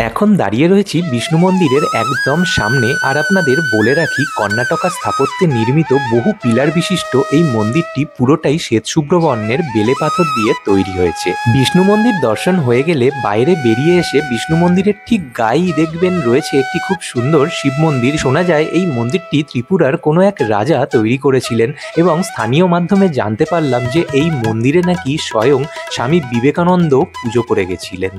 এখন দাঁড়িয়ে রয়েছি বিষ্ণু মন্দিরের একদম সামনে। আর আপনাদের বলে রাখি, কর্ণাটকা স্থাপত্যে নির্মিত বহু পিলার বিশিষ্ট এই মন্দিরটি পুরোটাই শ্বেতশুভ্র বর্ণের বেলে পাথর দিয়ে তৈরি হয়েছে। বিষ্ণু মন্দির দর্শন হয়ে গেলে বাইরে বেরিয়ে এসে বিষ্ণু মন্দিরের ঠিক গায়েই দেখবেন রয়েছে একটি খুব সুন্দর শিব মন্দির। শোনা যায় এই মন্দিরটি ত্রিপুরার কোনো এক রাজা তৈরি করেছিলেন এবং স্থানীয় মাধ্যমে জানতে পারলাম যে এই মন্দিরে নাকি স্বয়ং স্বামী বিবেকানন্দ পুজো করে গেছিলেন।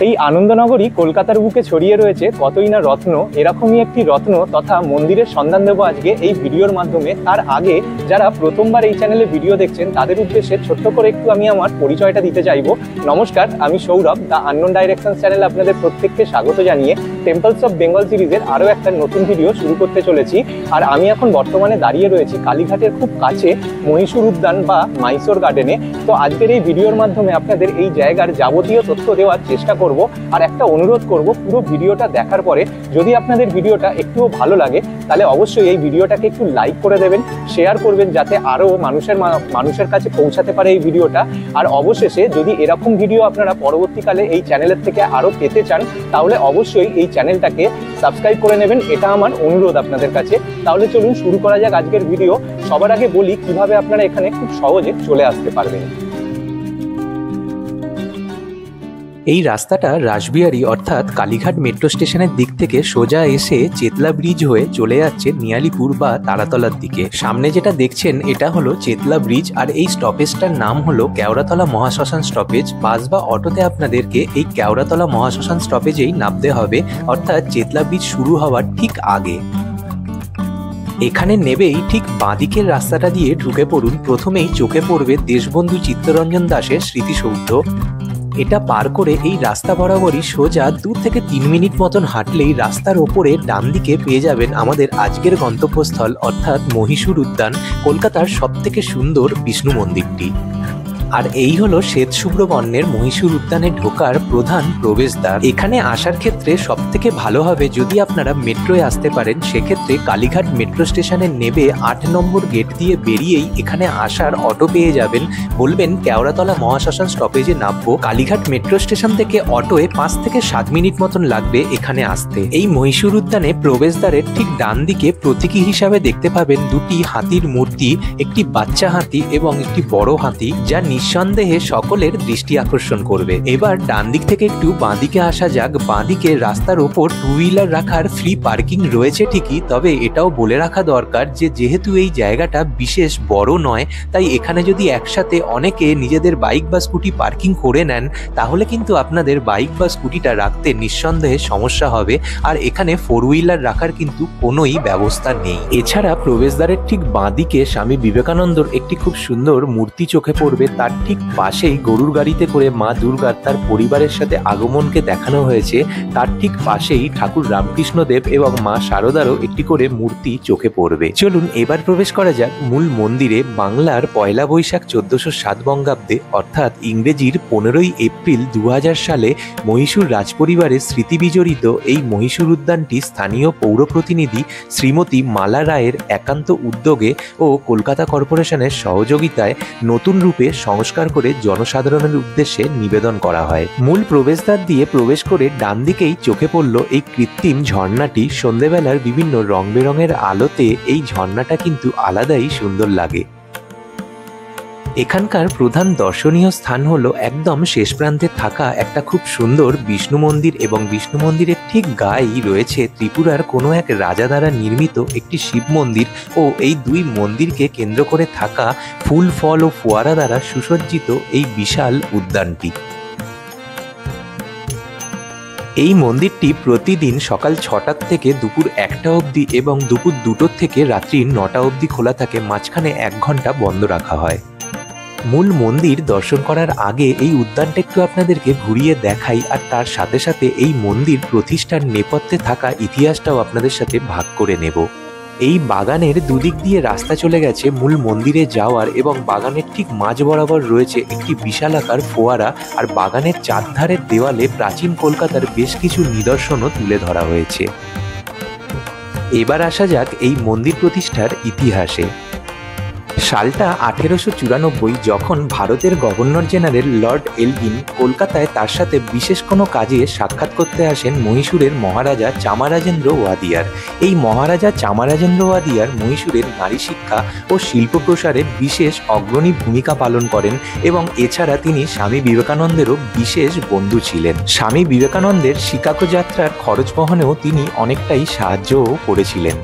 এই আনন্দনগরী কলকাতার বুকে ছড়িয়ে রয়েছে কতই না রত্ন। এরকমই একটি রত্ন তথা মন্দিরের সন্ধান দেবো আজকে এই ভিডিওর মাধ্যমে। তার আগে যারা প্রথমবার এই চ্যানেলে ভিডিও দেখছেন তাদের উদ্দেশ্যে ছোট্ট করে একটু আমি আমার পরিচয়টা দিতে চাইবো। নমস্কার, আমি সৌরভ, দ্য আননোন ডাইরেকশন চ্যানেলে আপনাদের প্রত্যেককে স্বাগত জানিয়ে টেম্পলস অফ বেঙ্গল সিরিজের আরও একটা নতুন ভিডিও শুরু করতে চলেছি। আর আমি এখন বর্তমানে দাঁড়িয়ে রয়েছি কালীঘাটের খুব কাছে মহীশূর উদ্যান বা মাইসোর গার্ডেনে। তো আজকের এই ভিডিওর মাধ্যমে আপনাদের এই জায়গার যাবতীয় তথ্য দেওয়ার চেষ্টা করব। আর একটা অনুরোধ করব, পুরো ভিডিওটা দেখার পরে যদি আপনাদের ভিডিওটা একটুও ভালো লাগে তাহলে অবশ্যই এই ভিডিওটাকে একটু লাইক করে দেবেন, শেয়ার করবেন যাতে আরও মানুষের কাছে পৌঁছাতে পারে এই ভিডিওটা। আর অবশেষে যদি এরকম ভিডিও আপনারা পরবর্তীকালে এই চ্যানেলের থেকে আরও পেতে চান তাহলে অবশ্যই এই চ্যানেলটাকে সাবস্ক্রাইব করে নেবেন, এটা আমার অনুরোধ আপনাদের কাছে। তাহলে চলুন শুরু করা যাক আজকের ভিডিও। সবার আগে বলি কিভাবে আপনারা এখানে খুব সহজে চলে আসতে পারবেন। এই রাস্তাটা রাসবিহারী অর্থাৎ কালীঘাট মেট্রো স্টেশনের দিক থেকে সোজা এসে চেতলা ব্রিজ হয়ে চলে যাচ্ছে নিয়ালিপুর বা তারাতলার দিকে। সামনে যেটা দেখছেন এটা হলো চেতলা ব্রিজ, আর এই স্টপেজটার নাম হলো কেওড়াতলা মহাশ্মশান স্টপেজ। বাস বা অটোতে আপনাদেরকে এই কেওড়াতলা মহাশ্মশান স্টপেজেই নামতে হবে, অর্থাৎ চেতলা ব্রিজ শুরু হওয়ার ঠিক আগে। এখানে নেবেই ঠিক বাঁদিকের রাস্তাটা দিয়ে ঢুকে পড়ুন। প্রথমেই চোখে পড়বে দেশবন্ধু চিত্তরঞ্জন দাশের স্মৃতিসৌধ। এটা পার করে এই রাস্তা বরাবরই সোজা 2 থেকে 3 মিনিট মতন হাঁটলেই রাস্তার ওপরে ডান দিকে পেয়ে যাবেন আমাদের আজকের গন্তব্যস্থল অর্থাৎ মহীশূর উদ্যান, কলকাতার সবথেকে সুন্দর বিষ্ণু মন্দিরটি। আর এই হলো শ্বেতশুভ্র বর্ণের মহীশূর উদ্যানে ঢোকার প্রধান প্রবেশদ্বার। এখানে আসার ক্ষেত্রে সব থেকে ভালো হবে যদি আপনারা মেট্রোয় আসতে পারেন। সেক্ষেত্রে কালীঘাট মেট্রো স্টেশনে নেবে 8 নম্বর গেট দিয়ে বেরিয়েই এখানে আসার অটো পেয়ে যাবেন। বলবেন কেওড়াতলা মহাশ্মশান স্টপেজে নামবো। কালীঘাট মেট্রো স্টেশন থেকে অটোয় 5 থেকে 7 মিনিট মতন লাগবে এখানে আসতে। এই মহীশূর উদ্যানে প্রবেশদ্বারের ঠিক ডান দিকে প্রতীকী হিসাবে দেখতে পাবেন 2টি হাতির মূর্তি, একটি বাচ্চা হাতি এবং একটি বড় হাতি, যা নিঃসন্দেহে সকলের দৃষ্টি আকর্ষণ করবে। এবার ডান দিক থেকে একটু বাঁদিকে আসা যাক। বাঁদিকে রাস্তার ওপর 2 হুইলার রাখার ফ্রি পার্কিং রয়েছে ঠিকই, তবে এটাও বলে রাখা দরকার যে যেহেতু এই জায়গাটা বিশেষ বড় নয়, তাই এখানে যদি একসাথে অনেকে নিজেদের বাইক বা স্কুটি পার্কিং করে নেন তাহলে কিন্তু আপনাদের বাইক বা স্কুটিটা রাখতে নিঃসন্দেহে সমস্যা হবে। আর এখানে 4 হুইলার রাখার কিন্তু কোনোই ব্যবস্থা নেই। এছাড়া প্রবেশদ্বারের ঠিক বাঁদিকে স্বামী বিবেকানন্দর একটি খুব সুন্দর মূর্তি চোখে পড়বে। তার ঠিক পাশেই গরুর গাড়িতে করে মা দুর্গার তার পরিবারের সাথে আগমনকে দেখানো হয়েছে। তার ঠিক পাশেই ঠাকুর রামকৃষ্ণদেব এবং মা শারদারও একটি করে মূর্তি চোখে পড়বে। চলুন এবার প্রবেশ করা যাক মূল মন্দিরে। বাংলার 1 বৈশাখ 1407 বঙ্গাব্দে অর্থাৎ ইংরেজির 15ই এপ্রিল 2000 সালে মহীশূর রাজপরিবারের স্মৃতি বিজড়িত এই মহীশূর উদ্যানটি স্থানীয় পৌর প্রতিনিধি শ্রীমতী মালা রায়ের একান্ত উদ্যোগে ও কলকাতা কর্পোরেশনের সহযোগিতায় নতুন রূপে সংস্কার করে জনসাধারণের উদ্দেশ্যে নিবেদন করা হয়। মূল প্রবেশদ্বার দিয়ে প্রবেশ করে ডান দিকেই চোখে পড়ল এই কৃত্রিম ঝর্ণাটি। সন্ধ্যেবেলার বিভিন্ন রং বেরঙের আলোতে এই ঝর্ণাটা কিন্তু আলাদাই সুন্দর লাগে। এখানকার প্রধান দর্শনীয় স্থান হলো একদম শেষ প্রান্তে থাকা একটা খুব সুন্দর বিষ্ণু মন্দির, এবং বিষ্ণু মন্দিরের ঠিক গায়েই রয়েছে ত্রিপুরার কোনো এক রাজা দ্বারা নির্মিত একটি শিব মন্দির ও এই 2 মন্দিরকে কেন্দ্র করে থাকা ফুল ফল ও ফোয়ারা দ্বারা সুসজ্জিত এই বিশাল উদ্যানটি। এই মন্দিরটি প্রতিদিন সকাল 6টা থেকে দুপুর 1টা অবধি এবং দুপুর 2টো থেকে রাত্রি 9টা অবধি খোলা থাকে। মাঝখানে 1 ঘন্টা বন্ধ রাখা হয়। মূল মন্দির দর্শন করার আগে এই উদ্যানটা একটু আপনাদেরকে ঘুরিয়ে দেখাই, আর তার সাথে সাথে এই মন্দির প্রতিষ্ঠার নেপথ্যে থাকা ইতিহাসটাও আপনাদের সাথে ভাগ করে নেব। এই বাগানের দুদিক দিয়ে রাস্তা চলে গেছে মূল মন্দিরে যাওয়ার, এবং বাগানের ঠিক মাঝ বরাবর রয়েছে একটি বিশালাকার ফোয়ারা। আর বাগানের চারধারের দেওয়ালে প্রাচীন কলকাতার বেশ কিছু নিদর্শনও তুলে ধরা হয়েছে। এবার আসা যাক এই মন্দির প্রতিষ্ঠার ইতিহাসে। সালটা 1894, যখন ভারতের গভর্নর জেনারেল লর্ড এলগিন কলকাতায় তার সাথে বিশেষ কোনো কাজে সাক্ষাৎ করতে আসেন মহীশূরের মহারাজা চামারাজেন্দ্র ওয়াদিয়ার। এই মহারাজা চামারাজেন্দ্র ওয়াদিয়ার মহীশূরের নারী শিক্ষা ও শিল্প প্রসারে বিশেষ অগ্রণী ভূমিকা পালন করেন এবং এছাড়া তিনি স্বামী বিবেকানন্দেরও বিশেষ বন্ধু ছিলেন। স্বামী বিবেকানন্দের শিকাগো যাত্রার খরচ বহনেও তিনি অনেকটাই সাহায্যও করেছিলেন।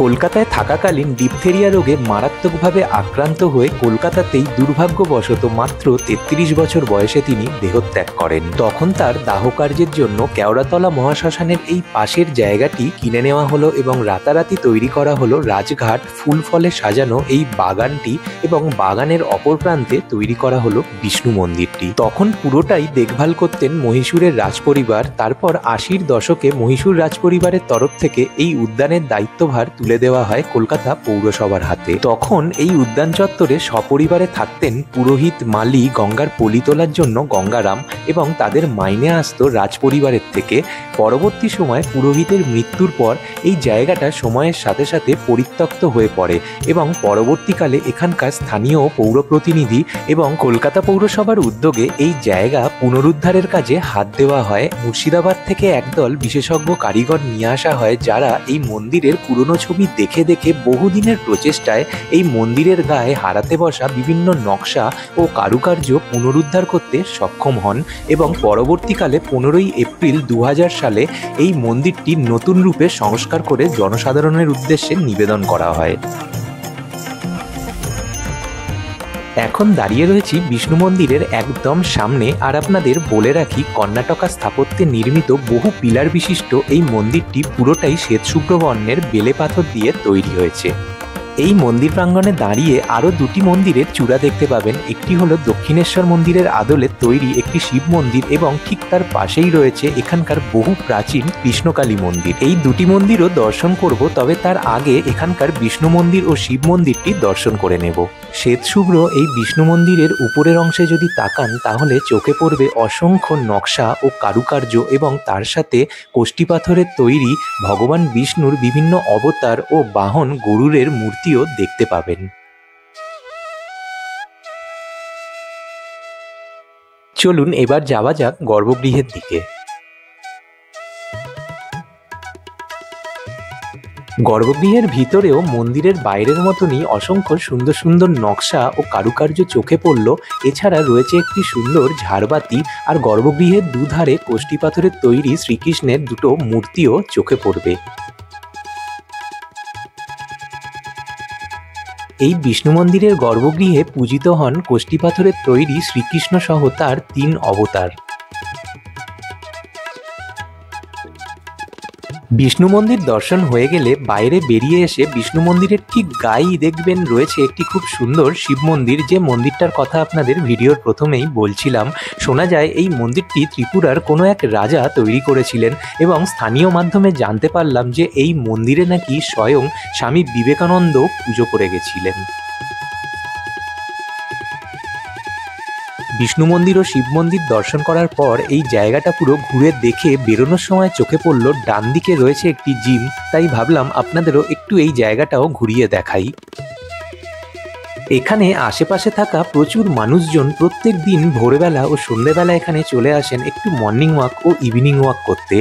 কলকাতায় থাকাকালীন ডিপথেরিয়া রোগে মারাত্মকভাবে আক্রান্ত হয়ে কলকাতাতেই দুর্ভাগ্যবশত মাত্র 33 বছর বয়সে তিনি দেহত্যাগ করেন। তখন তার দাহকার্যের জন্য কেওড়াতলা মহাশ্মশানের এই পাশের জায়গাটি কিনে নেওয়া হলো এবং রাতারাতি তৈরি করা হলো রাজঘাট ফুল ফলে সাজানো এই বাগানটি, এবং বাগানের অপর প্রান্তে তৈরি করা হলো বিষ্ণু মন্দিরটি। তখন পুরোটাই দেখভাল করতেন মহীশূরের রাজপরিবার। তারপর 80-র দশকে মহীশূর রাজপরিবারের তরফ থেকে এই উদ্যানের দায়িত্বভার তুলে দেওয়া হয় কলকাতা পৌরসভার হাতে। তখন এই উদ্যান চত্বরে সপরিবারে থাকতেন পুরোহিত, মালি, গঙ্গার পলি তোলার জন্য গঙ্গারাম, এবং তাদের মাইনে আসতো রাজপরিবারের থেকে। পরবর্তী সময় পুরোহিতের মৃত্যুর পর এই জায়গাটা সময়ের সাথে সাথে পরিত্যক্ত হয়ে পড়ে এবং পরবর্তীকালে এখানকার স্থানীয় পৌর প্রতিনিধি এবং কলকাতা পৌরসভার উদ্যোগে এই জায়গা পুনরুদ্ধারের কাজে হাত দেওয়া হয়। মুর্শিদাবাদ থেকে একদল বিশেষজ্ঞ কারিগর নিয়ে আসা হয়, যারা এই মন্দিরের পুরনো ছবি দেখে দেখে বহুদিনের প্রচেষ্টায় এই মন্দিরের গায়ে হারাতে বসা বিভিন্ন নকশা ও কারুকার্য পুনরুদ্ধার করতে সক্ষম হন এবং পরবর্তীকালে 15ই এপ্রিল 2000 সালে এই মন্দিরটি নতুন রূপে সংস্কার করে জনসাধারণের উদ্দেশ্যে নিবেদন করা হয়। এখন দাঁড়িয়ে রয়েছি বিষ্ণু মন্দিরের একদম সামনে, আর আপনাদের বলে রাখি কর্ণাটকা স্থাপত্যে নির্মিত বহু পিলার বিশিষ্ট এই মন্দিরটি পুরোটাই শ্বেতশুভ্র বর্ণের বেলে পাথর দিয়ে তৈরি হয়েছে। এই মন্দির প্রাঙ্গণে দাঁড়িয়ে আরও দুটি মন্দিরের চূড়া দেখতে পাবেন। একটি হলো দক্ষিণেশ্বর মন্দিরের আদলে তৈরি একটি শিব মন্দির এবং ঠিক তার পাশেই রয়েছে এখানকার বহু প্রাচীন কৃষ্ণকালী মন্দির। এই দুটি মন্দিরও দর্শন করব, তবে তার আগে এখানকার বিষ্ণু মন্দির ও শিব মন্দিরটি দর্শন করে নেব। শ্বেতশুভ্র এই বিষ্ণু মন্দিরের উপরের অংশে যদি তাকান তাহলে চোখে পড়বে অসংখ্য নকশা ও কারুকার্য এবং তার সাথে কোষ্ঠী পাথরের তৈরি ভগবান বিষ্ণুর বিভিন্ন অবতার ও বাহন গরুরের মূর্তিও দেখতে পাবেন। চলুন এবার যাওয়া যাক গর্ভগৃহের দিকে। গর্ভগৃহের ভিতরেও মন্দিরের বাইরের মতনই অসংখ্য সুন্দর সুন্দর নকশা ও কারুকার্য চোখে পড়ল। এছাড়া রয়েছে একটি সুন্দর ঝাড়বাতি, আর গর্ভগৃহের দুধারে কোষ্ঠী পাথরের তৈরি শ্রীকৃষ্ণের দুটো মূর্তিও চোখে পড়বে। এই বিষ্ণু মন্দিরের গর্ভগৃহে পূজিত হন কোষ্ঠী পাথরের তৈরি শ্রীকৃষ্ণ সহ তার 3 অবতার। বিষ্ণু মন্দির দর্শন হয়ে গেলে বাইরে বেরিয়ে এসে বিষ্ণু মন্দিরের ঠিক গায়েই দেখবেন রয়েছে একটি খুব সুন্দর শিব মন্দির, যে মন্দিরটার কথা আপনাদের ভিডিওর প্রথমেই বলছিলাম। শোনা যায় এই মন্দিরটি ত্রিপুরার কোনো এক রাজা তৈরি করেছিলেন এবং স্থানীয় মাধ্যমে জানতে পারলাম যে এই মন্দিরে নাকি স্বয়ং স্বামী বিবেকানন্দ পুজো করে গেছিলেন। বিষ্ণু মন্দির ও শিব মন্দির দর্শন করার পর এই জায়গাটা পুরো ঘুরে দেখে বেরোনোর সময় চোখে পড়ল ডান দিকে রয়েছে একটি জিম, তাই ভাবলাম আপনাদেরও একটু এই জায়গাটাও ঘুরিয়ে দেখাই। এখানে আশেপাশে থাকা প্রচুর মানুষজন প্রত্যেক দিন ভোরবেলা ও সন্ধ্যেবেলা এখানে চলে আসেন একটু মর্নিং ওয়াক ও ইভিনিং ওয়াক করতে।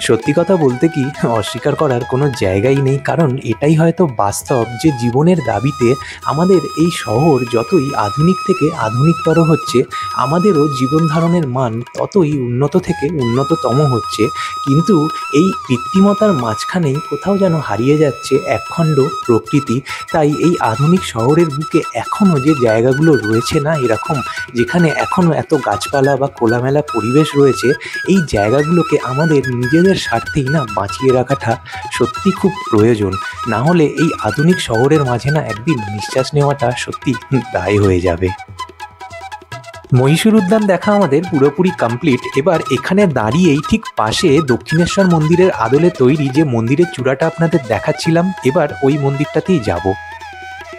সত্যি কথা বলতে কি অস্বীকার করার কোনো জায়গাই নেই, কারণ এটাই হয়তো বাস্তব যে জীবনের দাবিতে আমাদের এই শহর যতই আধুনিক থেকে আধুনিকতর হচ্ছে, আমাদেরও জীবন ধারণের মান ততই উন্নত থেকে উন্নততম হচ্ছে। কিন্তু এই কৃত্রিমতার মাঝখানেই কোথাও যেন হারিয়ে যাচ্ছে একখণ্ড প্রকৃতি। তাই এই আধুনিক শহরের বুকে এখনও যে জায়গাগুলো রয়েছে না এরকম, যেখানে এখনও এত গাছপালা বা খোলামেলা পরিবেশ রয়েছে, এই জায়গাগুলোকে আমাদের নিজেদের স্বার্থেই না বাঁচিয়ে রাখাটা সত্যি খুব প্রয়োজন। না হলে এই আধুনিক শহরের মাঝে না একদিন নিঃশ্বাস নেওয়াটা সত্যি দায় হয়ে যাবে। মহীশূর উদ্যান দেখা আমাদের পুরোপুরি কমপ্লিট। এবার এখানে দাঁড়িয়েই ঠিক পাশে দক্ষিণেশ্বর মন্দিরের আদলে তৈরি যে মন্দিরের চূড়াটা আপনাদের দেখাচ্ছিলাম, এবার ওই মন্দিরটাতেই যাব।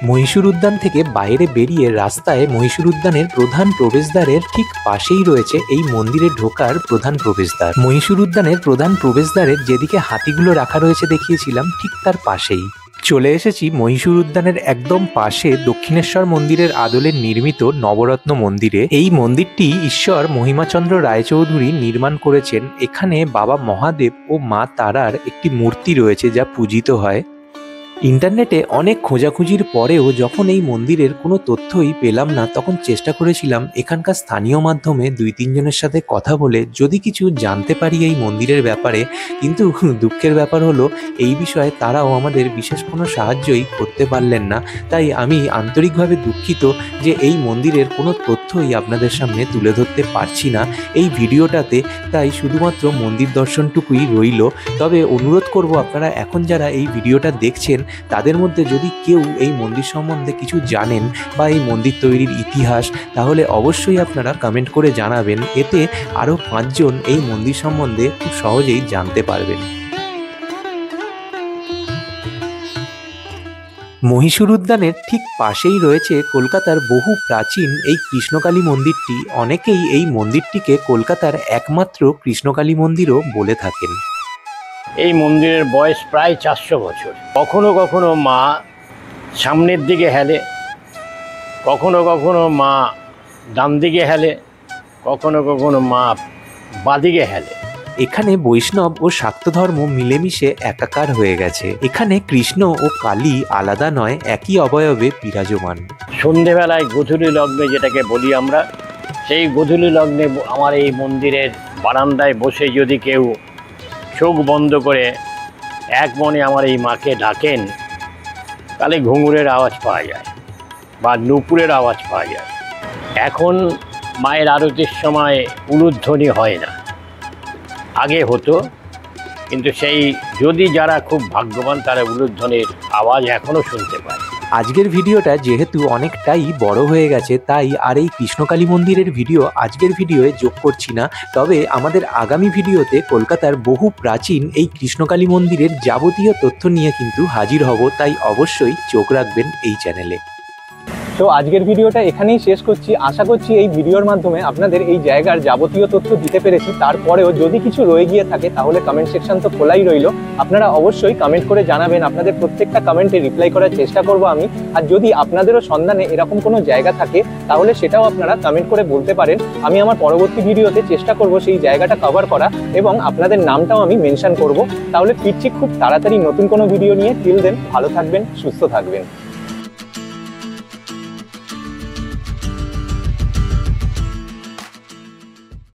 মহীশূর উদ্যান থেকে বাইরে বেরিয়ে রাস্তায় মহীশূর উদ্যানের প্রধান প্রবেশদ্বারের ঠিক পাশেই রয়েছে এই মন্দিরে ঢোকার প্রধান প্রবেশদ্বার। মহীশূর উদ্যানের প্রধান প্রবেশদ্বারের যেদিকে হাতিগুলো রাখা রয়েছে দেখিয়েছিলাম, ঠিক তার পাশেই চলে এসেছি মহীশূর উদ্যানের একদম পাশে দক্ষিণেশ্বর মন্দিরের আদলে নির্মিত নবরত্ন মন্দিরে। এই মন্দিরটি ঈশ্বর মহিমাচন্দ্র রায়চৌধুরী নির্মাণ করেছেন। এখানে বাবা মহাদেব ও মা তারার একটি মূর্তি রয়েছে যা পূজিত হয়। ইন্টারনেটে অনেক খোঁজাখুঁজির পরেও যখন এই মন্দিরের কোনো তথ্যই পেলাম না, তখন চেষ্টা করেছিলাম এখানকার স্থানীয় মাধ্যমে 2-3 জনের সাথে কথা বলে যদি কিছু জানতে পারি এই মন্দিরের ব্যাপারে। কিন্তু দুঃখের ব্যাপার হলো এই বিষয়ে তারাও আমাদের বিশেষ কোনো সাহায্যই করতে পারলেন না। তাই আমি আন্তরিকভাবে দুঃখিত যে এই মন্দিরের কোনো তথ্যই আপনাদের সামনে তুলে ধরতে পারছি না এই ভিডিওটাতে। তাই শুধুমাত্র মন্দির দর্শনটুকুই রইল। তবে অনুরোধ করব, আপনারা এখন যারা এই ভিডিওটা দেখছেন তাদের মধ্যে যদি কেউ এই মন্দির সম্বন্ধে কিছু জানেন বা এই মন্দির তৈরির ইতিহাস, তাহলে অবশ্যই আপনারা কমেন্ট করে জানাবেন। এতে আরও 5 জন এই মন্দির সম্বন্ধে খুব সহজেই জানতে পারবেন। মহীশূর উদ্যানের ঠিক পাশেই রয়েছে কলকাতার বহু প্রাচীন এই কৃষ্ণকালী মন্দিরটি। অনেকেই এই মন্দিরটিকে কলকাতার একমাত্র কৃষ্ণকালী মন্দিরও বলে থাকেন। এই মন্দিরের বয়স প্রায় 400 বছর। কখনো কখনো মা সামনের দিকে হেলে, কখনো কখনো মা ডান দিকে হেলে, কখনো কখনো মা বাঁদিকে হেলে। এখানে বৈষ্ণব ও শাক্ত ধর্ম মিলেমিশে একাকার হয়ে গেছে। এখানে কৃষ্ণ ও কালী আলাদা নয়, একই অবয়বে বিরাজমান। সন্ধেবেলায় গোধূলি লগ্নে যেটাকে বলি আমরা, সেই গোধূলি লগ্নে আমার এই মন্দিরের বারান্দায় বসে যদি কেউ চোখ বন্ধ করে এক মনে আমার এই মাকে ডাকেন, তাহলে ঘুঙুরের আওয়াজ পাওয়া যায় বা নুপুরের আওয়াজ পাওয়া যায়। এখন মায়ের আরতির সময় উলুধ্বনি হয় না, আগে হতো, কিন্তু সেই যদি যারা খুব ভাগ্যবান তারা উলুধ্বনির আওয়াজ এখনও শুনতে পায়। আজকের ভিডিওটা যেহেতু অনেকটাই বড় হয়ে গেছে, তাই আর এই কৃষ্ণকালী মন্দিরের ভিডিও আজকের ভিডিওয়ে যোগ করছি না। তবে আমাদের আগামী ভিডিওতে কলকাতার বহু প্রাচীন এই কৃষ্ণকালী মন্দিরের যাবতীয় তথ্য নিয়ে কিন্তু হাজির হব, তাই অবশ্যই চোখ রাখবেন এই চ্যানেলে। তো আজকের ভিডিওটা এখানেই শেষ করছি। আশা করছি এই ভিডিওর মাধ্যমে আপনাদের এই জায়গার যাবতীয় তথ্য দিতে পেরেছি। তারপরেও যদি কিছু রয়ে গিয়ে থাকে তাহলে কমেন্ট সেকশন তো খোলাই রইল। আপনারা অবশ্যই কমেন্ট করে জানাবেন। আপনাদের প্রত্যেকটা কমেন্টে রিপ্লাই করার চেষ্টা করব আমি। আর যদি আপনাদেরও সন্ধানে এরকম কোনো জায়গা থাকে তাহলে সেটাও আপনারা কমেন্ট করে বলতে পারেন। আমি আমার পরবর্তী ভিডিওতে চেষ্টা করব সেই জায়গাটা কভার করা এবং আপনাদের নামটাও আমি মেনশন করব। তাহলে ফিরছি খুব তাড়াতাড়ি নতুন কোনো ভিডিও নিয়ে। টিল দেন ভালো থাকবেন, সুস্থ থাকবেন।